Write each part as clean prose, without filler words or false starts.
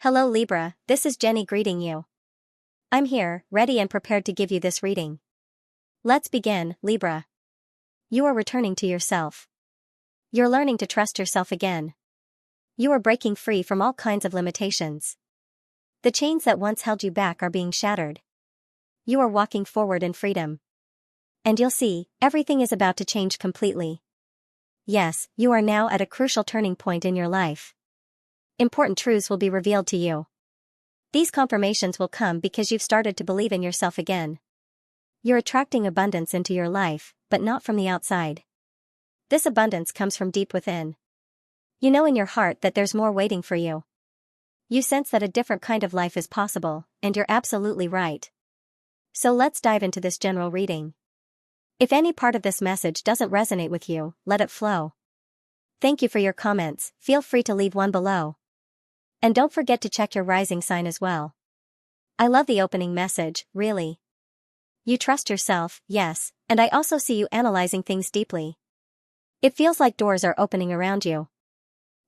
Hello Libra, this is Jenny greeting you. I'm here, ready and prepared to give you this reading. Let's begin, Libra. You are returning to yourself. You're learning to trust yourself again. You are breaking free from all kinds of limitations. The chains that once held you back are being shattered. You are walking forward in freedom. And you'll see, everything is about to change completely. Yes, you are now at a crucial turning point in your life. Important truths will be revealed to you. These confirmations will come because you've started to believe in yourself again. You're attracting abundance into your life, but not from the outside. This abundance comes from deep within. You know in your heart that there's more waiting for you. You sense that a different kind of life is possible, and you're absolutely right. So let's dive into this general reading. If any part of this message doesn't resonate with you, let it flow. Thank you for your comments, feel free to leave one below. And don't forget to check your rising sign as well. I love the opening message, really. You trust yourself, yes, and I also see you analyzing things deeply. It feels like doors are opening around you.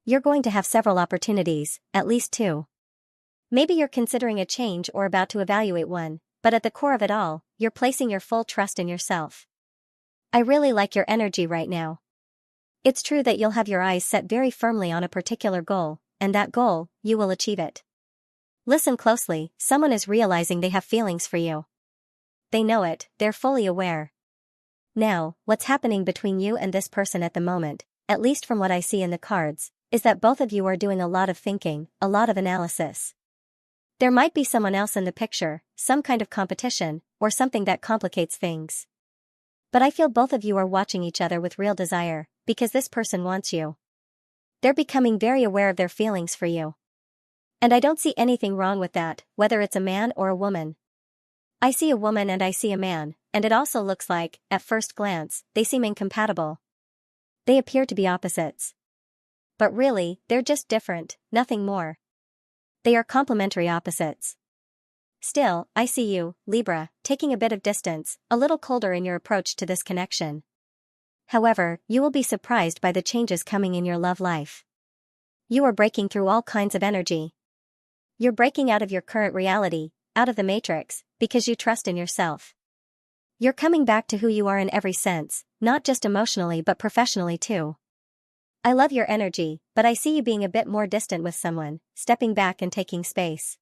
You're going to have several opportunities, at least two. Maybe you're considering a change or about to evaluate one, but at the core of it all, you're placing your full trust in yourself. I really like your energy right now. It's true that you'll have your eyes set very firmly on a particular goal, and that goal, you will achieve it. Listen closely, someone is realizing they have feelings for you. They know it, they're fully aware. Now, what's happening between you and this person at the moment, at least from what I see in the cards, is that both of you are doing a lot of thinking, a lot of analysis. There might be someone else in the picture, some kind of competition, or something that complicates things. But I feel both of you are watching each other with real desire, because this person wants you. They're becoming very aware of their feelings for you. And I don't see anything wrong with that, whether it's a man or a woman. I see a woman and I see a man, and it also looks like, at first glance, they seem incompatible. They appear to be opposites. But really, they're just different, nothing more. They are complementary opposites. Still, I see you, Libra, taking a bit of distance, a little colder in your approach to this connection. However, you will be surprised by the changes coming in your love life. You are breaking through all kinds of energy. You're breaking out of your current reality, out of the matrix, because you trust in yourself. You're coming back to who you are in every sense, not just emotionally but professionally too. I love your energy, but I see you being a bit more distant with someone, stepping back and taking space.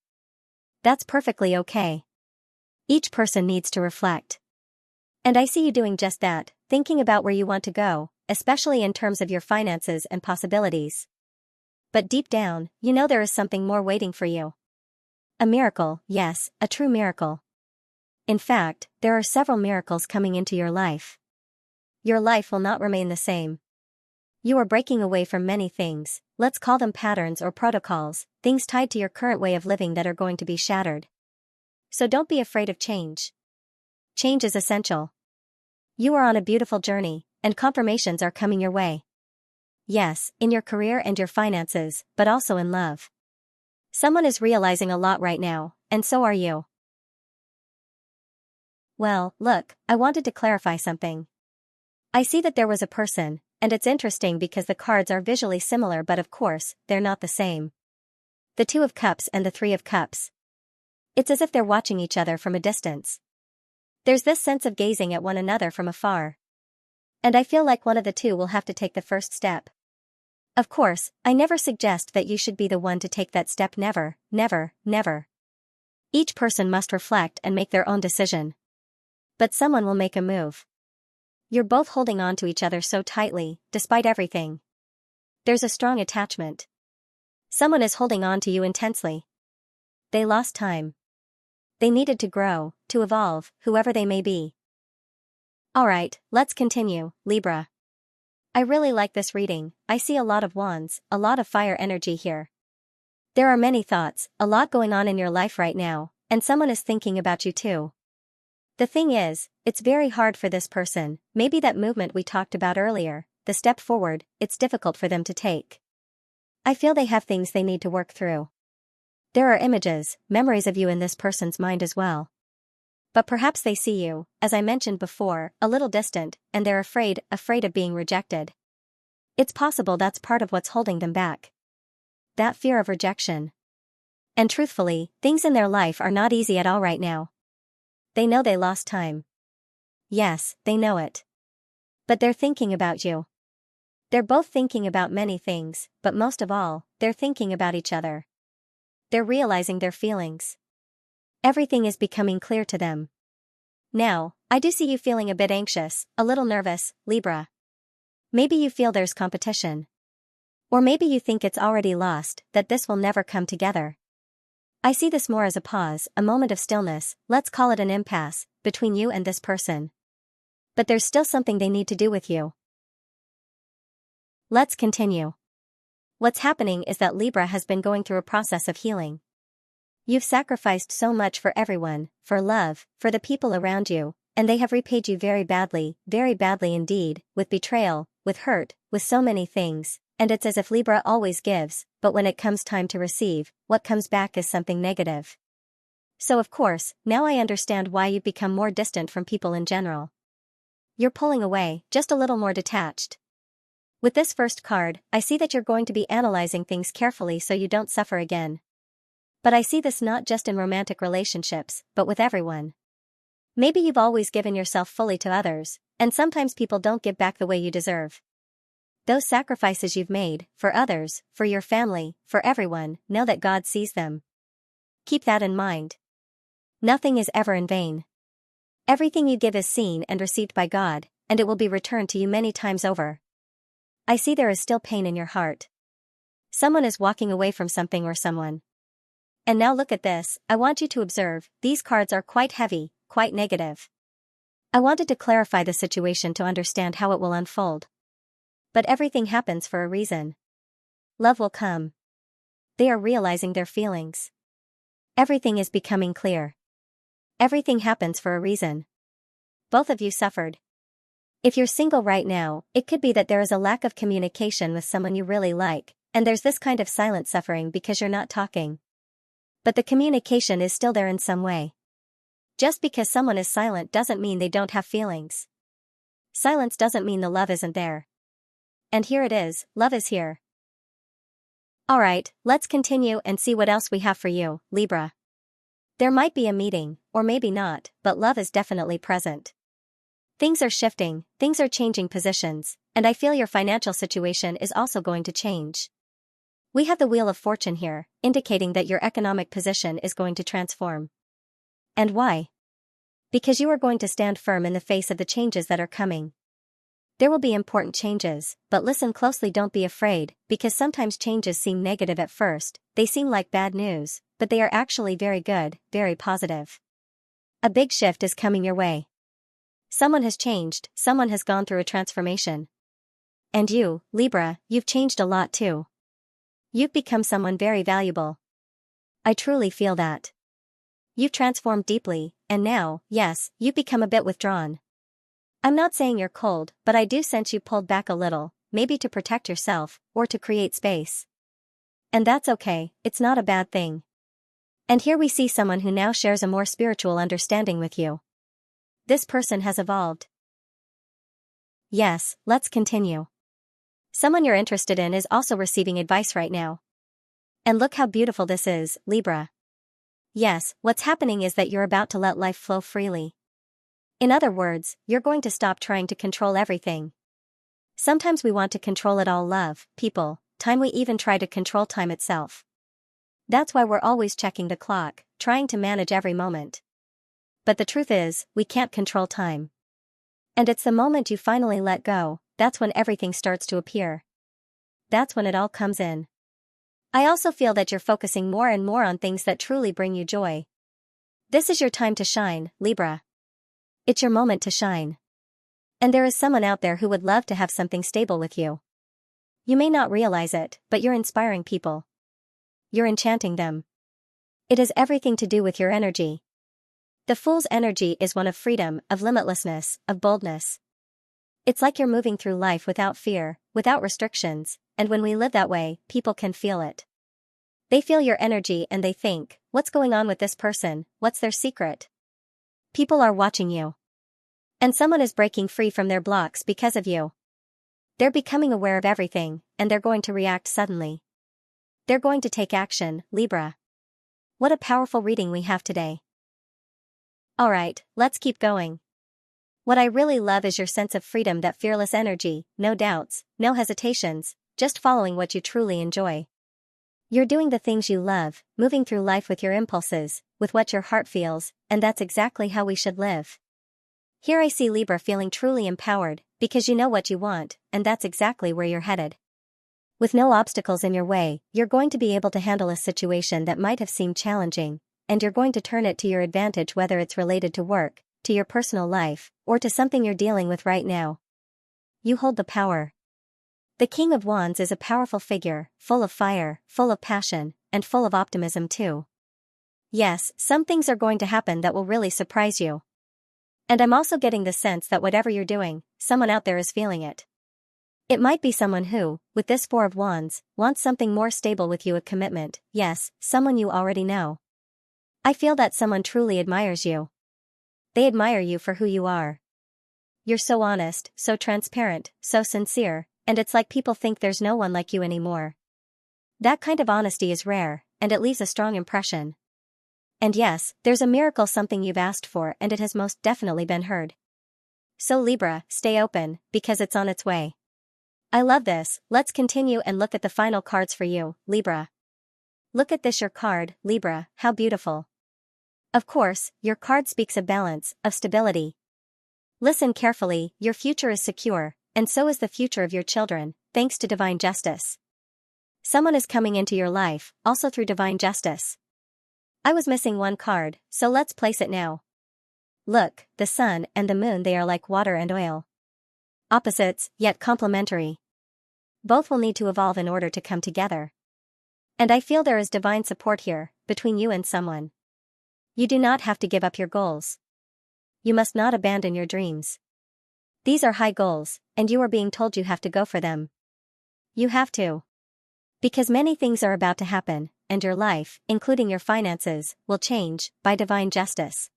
That's perfectly okay. Each person needs to reflect. And I see you doing just that, thinking about where you want to go, especially in terms of your finances and possibilities. But deep down, you know there is something more waiting for you. A miracle, yes, a true miracle. In fact, there are several miracles coming into your life. Your life will not remain the same. You are breaking away from many things, let's call them patterns or protocols, things tied to your current way of living that are going to be shattered. So don't be afraid of change. Change is essential. You are on a beautiful journey, and confirmations are coming your way. Yes, in your career and your finances, but also in love. Someone is realizing a lot right now, and so are you. Well, look, I wanted to clarify something. I see that there was a person, and it's interesting because the cards are visually similar but of course, they're not the same. The Two of Cups and the Three of Cups. It's as if they're watching each other from a distance. There's this sense of gazing at one another from afar. And I feel like one of the two will have to take the first step. Of course, I never suggest that you should be the one to take that step, never, never, never. Each person must reflect and make their own decision. But someone will make a move. You're both holding on to each other so tightly, despite everything. There's a strong attachment. Someone is holding on to you intensely. They lost time. They needed to grow, to evolve, whoever they may be. Alright, let's continue, Libra. I really like this reading, I see a lot of wands, a lot of fire energy here. There are many thoughts, a lot going on in your life right now, and someone is thinking about you too. The thing is, it's very hard for this person, maybe that movement we talked about earlier, the step forward, it's difficult for them to take. I feel they have things they need to work through. There are images, memories of you in this person's mind as well. But perhaps they see you, as I mentioned before, a little distant, and they're afraid of being rejected. It's possible that's part of what's holding them back. That fear of rejection. And truthfully, things in their life are not easy at all right now. They know they lost time. Yes, they know it. But they're thinking about you. They're both thinking about many things, but most of all, they're thinking about each other. They're realizing their feelings. Everything is becoming clear to them. Now, I do see you feeling a bit anxious, a little nervous, Libra. Maybe you feel there's competition. Or maybe you think it's already lost, that this will never come together. I see this more as a pause, a moment of stillness, let's call it an impasse, between you and this person. But there's still something they need to do with you. Let's continue. What's happening is that Libra has been going through a process of healing. You've sacrificed so much for everyone, for love, for the people around you, and they have repaid you very badly indeed, with betrayal, with hurt, with so many things, and it's as if Libra always gives, but when it comes time to receive, what comes back is something negative. So of course, now I understand why you've become more distant from people in general. You're pulling away, just a little more detached. With this first card, I see that you're going to be analyzing things carefully so you don't suffer again. But I see this not just in romantic relationships, but with everyone. Maybe you've always given yourself fully to others, and sometimes people don't give back the way you deserve. Those sacrifices you've made, for others, for your family, for everyone, know that God sees them. Keep that in mind. Nothing is ever in vain. Everything you give is seen and received by God, and it will be returned to you many times over. I see there is still pain in your heart. Someone is walking away from something or someone. And now look at this, I want you to observe, these cards are quite heavy, quite negative. I wanted to clarify the situation to understand how it will unfold. But everything happens for a reason. Love will come. They are realizing their feelings. Everything is becoming clear. Everything happens for a reason. Both of you suffered. If you're single right now, it could be that there is a lack of communication with someone you really like, and there's this kind of silent suffering because you're not talking. But the communication is still there in some way. Just because someone is silent doesn't mean they don't have feelings. Silence doesn't mean the love isn't there. And here it is, love is here. Alright, let's continue and see what else we have for you, Libra. There might be a meeting, or maybe not, but love is definitely present. Things are shifting, things are changing positions, and I feel your financial situation is also going to change. We have the Wheel of Fortune here, indicating that your economic position is going to transform. And why? Because you are going to stand firm in the face of the changes that are coming. There will be important changes, but listen closely, don't be afraid, because sometimes changes seem negative at first, they seem like bad news, but they are actually very good, very positive. A big shift is coming your way. Someone has changed, someone has gone through a transformation. And you, Libra, you've changed a lot too. You've become someone very valuable. I truly feel that. You've transformed deeply, and now, yes, you've become a bit withdrawn. I'm not saying you're cold, but I do sense you pulled back a little, maybe to protect yourself, or to create space. And that's okay, it's not a bad thing. And here we see someone who now shares a more spiritual understanding with you. This person has evolved. Yes, let's continue. Someone you're interested in is also receiving advice right now. And look how beautiful this is, Libra. Yes, what's happening is that you're about to let life flow freely. In other words, you're going to stop trying to control everything. Sometimes we want to control it all, love, people, time, we even try to control time itself. That's why we're always checking the clock, trying to manage every moment. But the truth is, we can't control time. And it's the moment you finally let go, that's when everything starts to appear. That's when it all comes in. I also feel that you're focusing more and more on things that truly bring you joy. This is your time to shine, Libra. It's your moment to shine. And there is someone out there who would love to have something stable with you. You may not realize it, but you're inspiring people. You're enchanting them. It has everything to do with your energy. The Fool's energy is one of freedom, of limitlessness, of boldness. It's like you're moving through life without fear, without restrictions, and when we live that way, people can feel it. They feel your energy and they think, what's going on with this person, what's their secret? People are watching you. And someone is breaking free from their blocks because of you. They're becoming aware of everything, and they're going to react suddenly. They're going to take action, Libra. What a powerful reading we have today. Alright, let's keep going. What I really love is your sense of freedom, that fearless energy, no doubts, no hesitations, just following what you truly enjoy. You're doing the things you love, moving through life with your impulses, with what your heart feels, and that's exactly how we should live. Here I see Libra feeling truly empowered, because you know what you want, and that's exactly where you're headed. With no obstacles in your way, you're going to be able to handle a situation that might have seemed challenging, and you're going to turn it to your advantage, whether it's related to work, to your personal life, or to something you're dealing with right now. You hold the power. The King of Wands is a powerful figure, full of fire, full of passion, and full of optimism too. Yes, some things are going to happen that will really surprise you. And I'm also getting the sense that whatever you're doing, someone out there is feeling it. It might be someone who, with this Four of Wands, wants something more stable with you, a commitment. Yes, someone you already know. I feel that someone truly admires you. They admire you for who you are. You're so honest, so transparent, so sincere, and it's like people think there's no one like you anymore. That kind of honesty is rare, and it leaves a strong impression. And yes, there's a miracle, something you've asked for, and it has most definitely been heard. So Libra, stay open, because it's on its way. I love this. Let's continue and look at the final cards for you, Libra. Look at this, your card, Libra, how beautiful. Of course, your card speaks of balance, of stability. Listen carefully, your future is secure, and so is the future of your children, thanks to divine justice. Someone is coming into your life, also through divine justice. I was missing one card, so let's place it now. Look, the sun and the moon, they are like water and oil. Opposites, yet complementary. Both will need to evolve in order to come together. And I feel there is divine support here, between you and someone. You do not have to give up your goals. You must not abandon your dreams. These are high goals, and you are being told you have to go for them. You have to. Because many things are about to happen, and your life, including your finances, will change, by divine justice.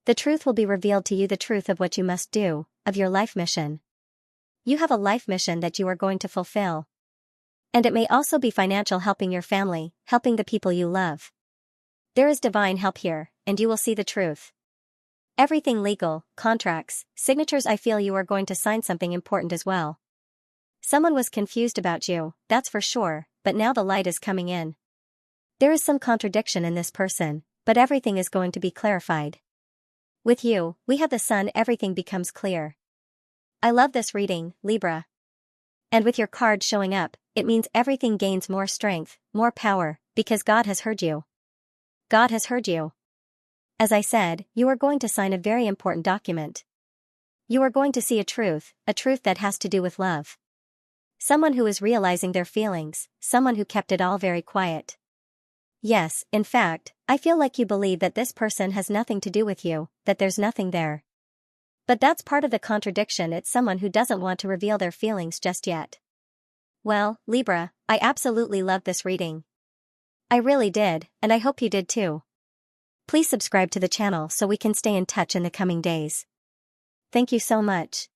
The truth will be revealed to you, the truth of what you must do, of your life mission. You have a life mission that you are going to fulfill. And it may also be financial, helping your family, helping the people you love. There is divine help here, and you will see the truth. Everything legal, contracts, signatures. I feel you are going to sign something important as well. Someone was confused about you, that's for sure, but now the light is coming in. There is some contradiction in this person, but everything is going to be clarified. With you, we have the sun, everything becomes clear. I love this reading, Libra. And with your card showing up, it means everything gains more strength, more power, because God has heard you. God has heard you. As I said, you are going to sign a very important document. You are going to see a truth that has to do with love. Someone who is realizing their feelings, someone who kept it all very quiet. Yes, in fact, I feel like you believe that this person has nothing to do with you, that there's nothing there. But that's part of the contradiction, it's someone who doesn't want to reveal their feelings just yet. Well, Libra, I absolutely loved this reading. I really did, and I hope you did too. Please subscribe to the channel so we can stay in touch in the coming days. Thank you so much.